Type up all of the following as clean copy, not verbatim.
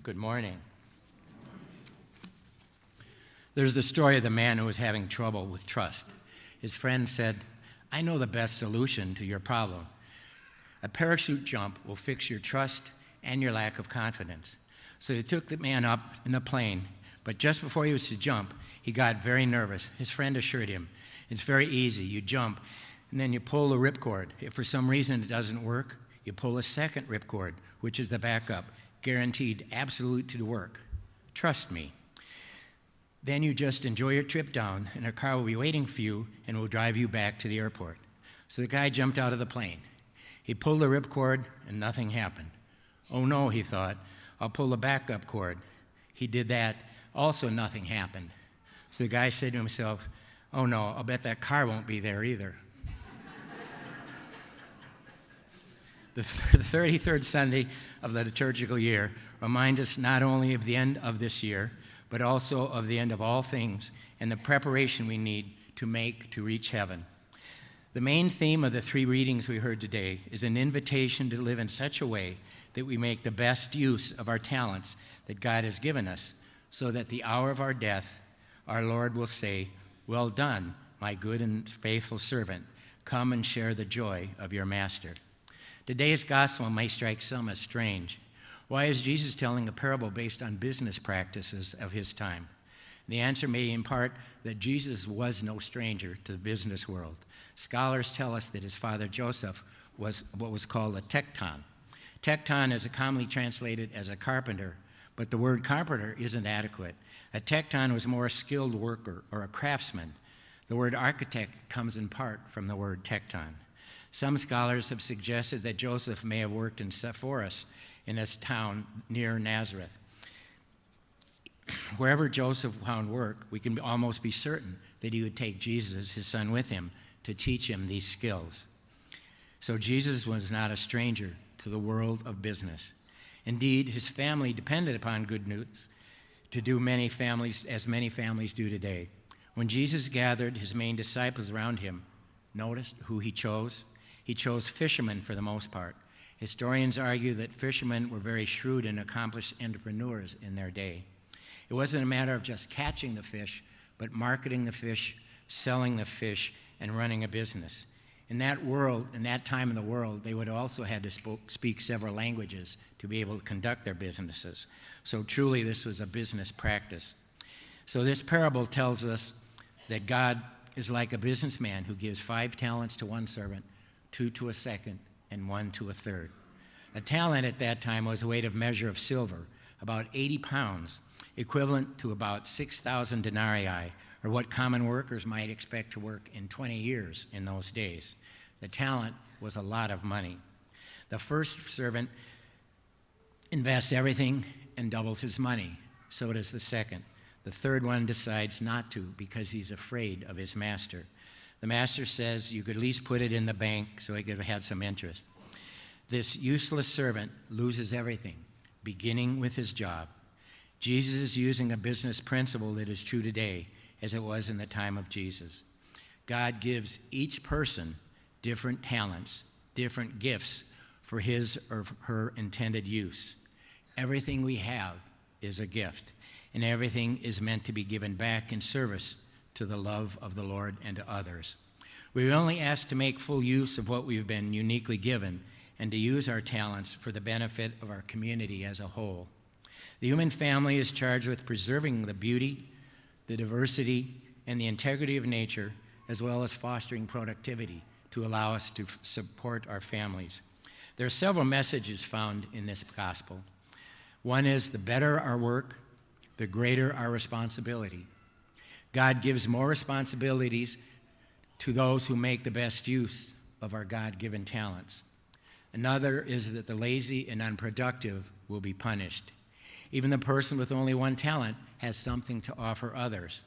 Good morning. There's the story of the man who was having trouble with trust. His friend said, "I know the best solution to your problem. A parachute jump will fix your trust and your lack of confidence." So he took the man up in the plane, but just before he was to jump, he got very nervous. His friend assured him, "It's very easy. You jump, and then you pull the ripcord. If for some reason it doesn't work, you pull a second ripcord, which is the backup, guaranteed absolute to work. Trust me. Then you just enjoy your trip down, and a car will be waiting for you and will drive you back to the airport." So the guy jumped out of the plane. He pulled the ripcord, and nothing happened. "Oh no," he thought, "I'll pull the backup cord." He did that. Also, nothing happened. So the guy said to himself, "Oh no, I'll bet that car won't be there either." The 33rd Sunday of the liturgical year reminds us not only of the end of this year, but also of the end of all things and the preparation we need to make to reach heaven. The main theme of the three readings we heard today is an invitation to live in such a way that we make the best use of our talents that God has given us, so that the hour of our death, our Lord will say, "Well done, my good and faithful servant. Come and share the joy of your master." Today's gospel may strike some as strange. Why is Jesus telling a parable based on business practices of his time? The answer may be in part that Jesus was no stranger to the business world. Scholars tell us that his father Joseph was what was called a tekton. Tekton is commonly translated as a carpenter, but the word carpenter isn't adequate. A tekton was more a skilled worker or a craftsman. The word architect comes in part from the word tekton. Some scholars have suggested that Joseph may have worked in Sepphoris, in a town near Nazareth. Wherever Joseph found work, we can almost be certain that he would take Jesus, his son, with him to teach him these skills. So Jesus was not a stranger to the world of business. Indeed, his family depended upon good news to do as many families do today. When Jesus gathered his main disciples around him, notice who he chose? He chose fishermen for the most part. Historians argue that fishermen were very shrewd and accomplished entrepreneurs in their day. It wasn't a matter of just catching the fish, but marketing the fish, selling the fish, and running a business. In that world, in that time in the world, they would also had to speak several languages to be able to conduct their businesses. So truly, this was a business practice. So this parable tells us that God is like a businessman who gives 5 talents to one servant, 2 to a second, and 1 to a third. A talent at that time was a weight of measure of silver, about 80 pounds, equivalent to about 6,000 denarii, or what common workers might expect to work in 20 years in those days. The talent was a lot of money. The first servant invests everything and doubles his money. So does the second. The third one decides not to because he's afraid of his master. The master says you could at least put it in the bank so he could have some interest. This useless servant loses everything, beginning with his job. Jesus is using a business principle that is true today as it was in the time of Jesus. God gives each person different talents, different gifts for his or her intended use. Everything we have is a gift, and everything is meant to be given back in service to the love of the Lord and to others. We are only asked to make full use of what we've been uniquely given and to use our talents for the benefit of our community as a whole. The human family is charged with preserving the beauty, the diversity, and the integrity of nature, as well as fostering productivity to allow us to support our families. There are several messages found in this gospel. One is the better our work, the greater our responsibility. God gives more responsibilities to those who make the best use of our God-given talents. Another is that the lazy and unproductive will be punished. Even the person with only one talent has something to offer others.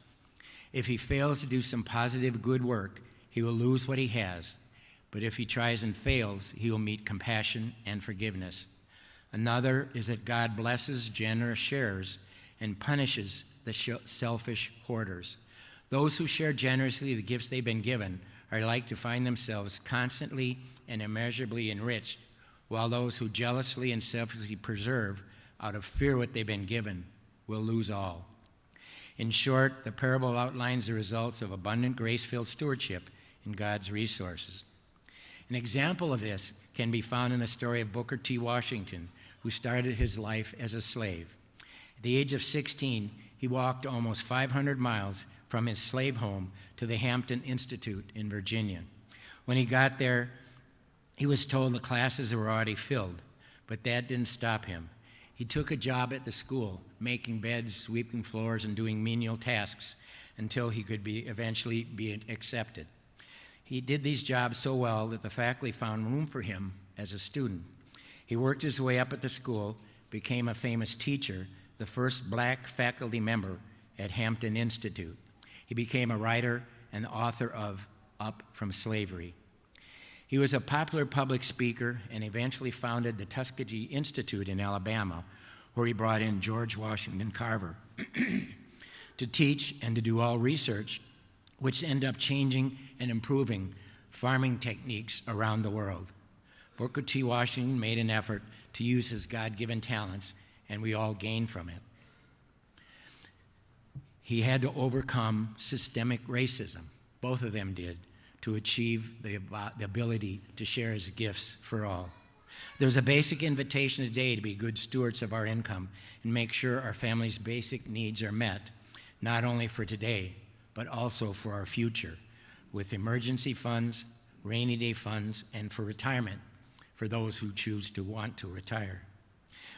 If he fails to do some positive good work, he will lose what he has. But if he tries and fails, he will meet compassion and forgiveness. Another is that God blesses generous sharers and punishes the selfish hoarders. Those who share generously the gifts they've been given are like to find themselves constantly and immeasurably enriched, while those who jealously and selfishly preserve out of fear what they've been given, will lose all. In short, the parable outlines the results of abundant grace-filled stewardship in God's resources. An example of this can be found in the story of Booker T. Washington, who started his life as a slave. At the age of 16, he walked almost 500 miles from his slave home to the Hampton Institute in Virginia. When he got there, he was told the classes were already filled, but that didn't stop him. He took a job at the school, making beds, sweeping floors, and doing menial tasks until he could eventually be accepted. He did these jobs so well that the faculty found room for him as a student. He worked his way up at the school, became a famous teacher, the first black faculty member at Hampton Institute. He became a writer and author of Up from Slavery. He was a popular public speaker and eventually founded the Tuskegee Institute in Alabama, where he brought in George Washington Carver to teach and to do all research, which ended up changing and improving farming techniques around the world. Booker T. Washington made an effort to use his God-given talents, and we all gained from it. He had to overcome systemic racism, both of them did, to achieve the ability to share his gifts for all. There's a basic invitation today to be good stewards of our income and make sure our family's basic needs are met, not only for today, but also for our future, with emergency funds, rainy day funds, and for retirement for those who choose to want to retire.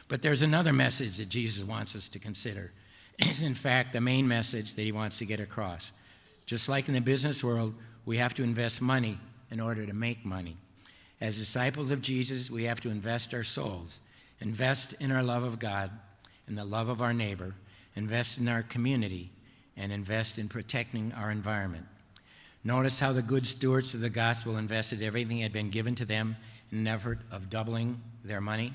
But there's another message that Jesus wants us to consider. It's in fact the main message that he wants to get across. Just like in the business world, we have to invest money in order to make money. As disciples of Jesus, we have to invest our souls, invest in our love of God and the love of our neighbor, invest in our community, and invest in protecting our environment. Notice how the good stewards of the gospel invested everything that had been given to them in an effort of doubling their money.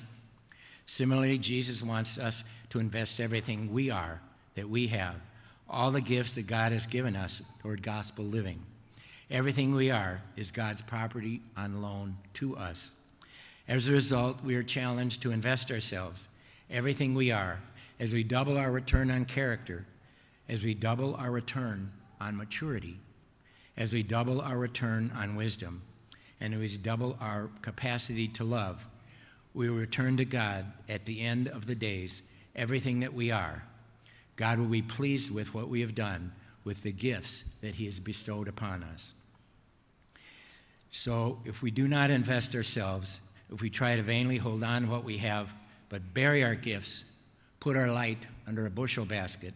Similarly, Jesus wants us to invest everything we are, that we have, all the gifts that God has given us toward gospel living. Everything we are is God's property on loan to us. As a result, we are challenged to invest ourselves, everything we are, as we double our return on character, as we double our return on maturity, as we double our return on wisdom, and as we double our capacity to love. We will return to God at the end of the days, everything that we are. God will be pleased with what we have done, with the gifts that he has bestowed upon us. So if we do not invest ourselves, if we try to vainly hold on to what we have, but bury our gifts, put our light under a bushel basket,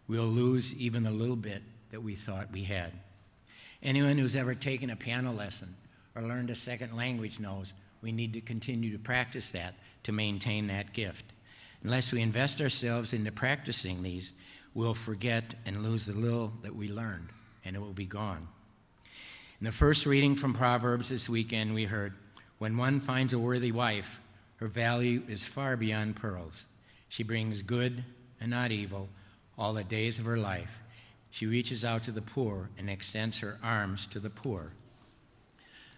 we'll lose even the little bit that we thought we had. Anyone who's ever taken a piano lesson or learned a second language knows we need to continue to practice that to maintain that gift. Unless we invest ourselves into practicing these, we'll forget and lose the little that we learned, and it will be gone. In the first reading from Proverbs this weekend, we heard, "When one finds a worthy wife, her value is far beyond pearls. She brings good and not evil all the days of her life. She reaches out to the poor and extends her arms to the poor."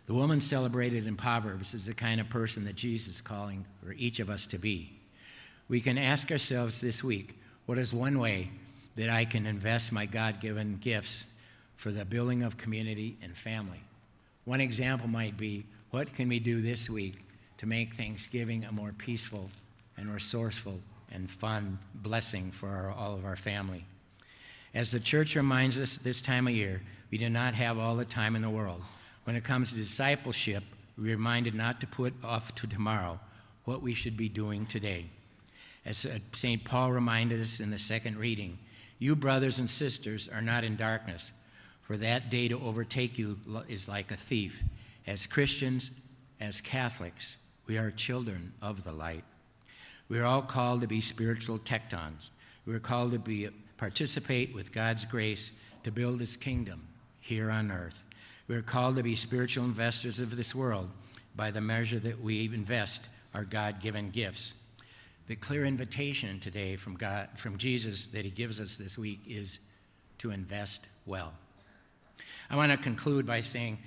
The woman celebrated in Proverbs is the kind of person that Jesus is calling for each of us to be. We can ask ourselves this week, what is one way that I can invest my God-given gifts for the building of community and family? One example might be, what can we do this week to make Thanksgiving a more peaceful and resourceful and fun blessing for all of our family? As the church reminds us this time of year, we do not have all the time in the world. When it comes to discipleship, we're reminded not to put off to tomorrow what we should be doing today. As St. Paul reminded us in the second reading, "You, brothers and sisters, are not in darkness, for that day to overtake you is like a thief. As Christians, as Catholics, we are children of the light." We are all called to be spiritual tectons. We are called to participate with God's grace to build his kingdom here on earth. We are called to be spiritual investors of this world by the measure that we invest our God-given gifts. The clear invitation today from Jesus that he gives us this week is to invest well. I want to conclude by saying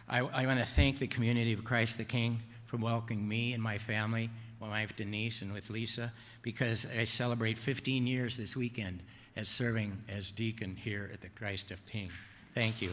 I want to thank the community of Christ the King for welcoming me and my family wife Denise and with Lisa, because I celebrate 15 years this weekend as serving as deacon here at the Christ of King. Thank you.